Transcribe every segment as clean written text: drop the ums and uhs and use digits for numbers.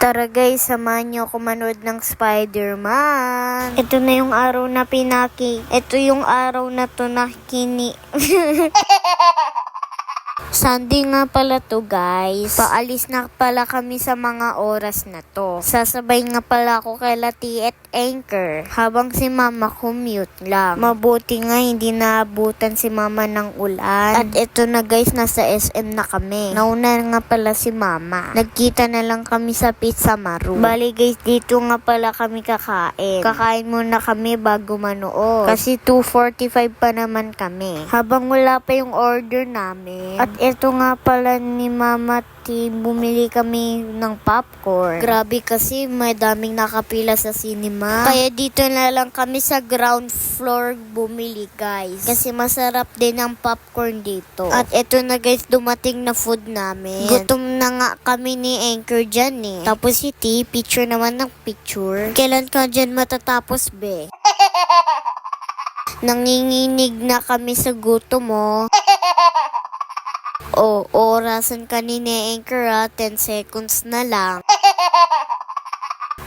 Tara guys, samahan niyo ako manood ng Spider-Man. Ito na yung araw na Ito yung araw na to na Sunday nga pala to guys. Paalis na pala kami sa mga oras na to. Sasabay nga pala ako kay Lati at Anchor habang si mama commute lang. Mabuti nga hindi naabutan si mama ng ulan. At ito na guys, nasa SM na kami. Nauna nga pala si mama. Nagkita na lang kami sa Pizza Maru. Bali guys, dito nga pala kami kakain. Kakain muna kami bago manood. Kasi 2:45 pa naman kami. Habang wala pa yung order namin. At ito nga pala ni Mama T, bumili kami ng popcorn. Grabe kasi may daming nakapila sa cinema. Kaya dito na lang kami sa ground floor bumili guys. Kasi masarap din ang popcorn dito. At ito na guys, dumating na food namin. Gutom na nga kami ni Anchor dyan eh. Tapos si T, picture naman ng picture. Kailan ka dyan matatapos be? Nanginginig na kami sa gutom mo. Orasan kanina Anchor 10 seconds na lang.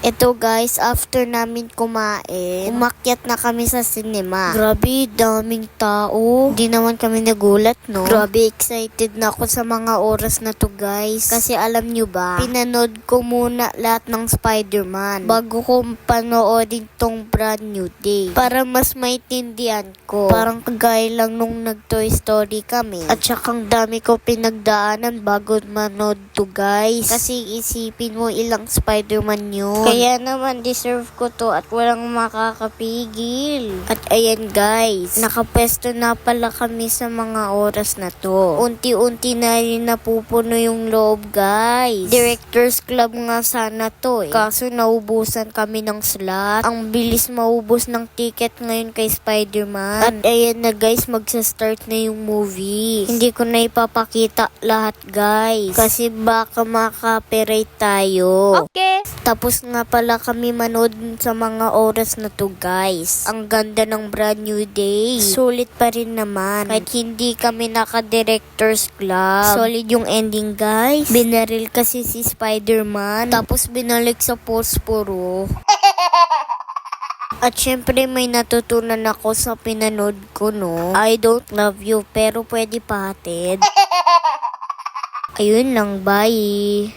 Ito guys, after namin kumain, umakyat na kami sa cinema. Grabe, daming tao. Hindi naman kami nagulat, no? Grabe, excited na ako sa mga oras na to guys. Kasi alam nyo ba, pinanood ko muna lahat ng Spider-Man bago ko panoodin tong Brand New Day. Para mas maintindihan ko. Parang kagaya lang nung nag-Toy Story kami. At syakang dami ko pinagdaanan bago manood to guys. Kasi isipin mo ilang Spider-Man yun. Kaya naman deserve ko to at walang makakapigil. At ayan guys, nakapwesto na pala kami sa mga oras na to. Unti-unti na rin napupuno yung loob guys. Directors Club nga sana to eh. Kaso naubusan kami ng slot. Ang bilis maubos ng ticket ngayon kay Spider-Man. At ayan na guys, magsa-start na yung movie. Hindi ko na ipapakita lahat guys. Kasi baka maka-copyright tayo. Okay. Tapos nga pala kami manood sa mga oras na to guys. Ang ganda ng Brand New Day. Sulit pa rin naman. Kahit hindi kami naka-directors club. Solid yung ending guys. Binaril kasi si Spider-Man. Tapos binalik sa posporo. At syempre may natutunan ako sa pinanood ko, no? I don't love you pero pwede pahatid. Ayun lang, bye.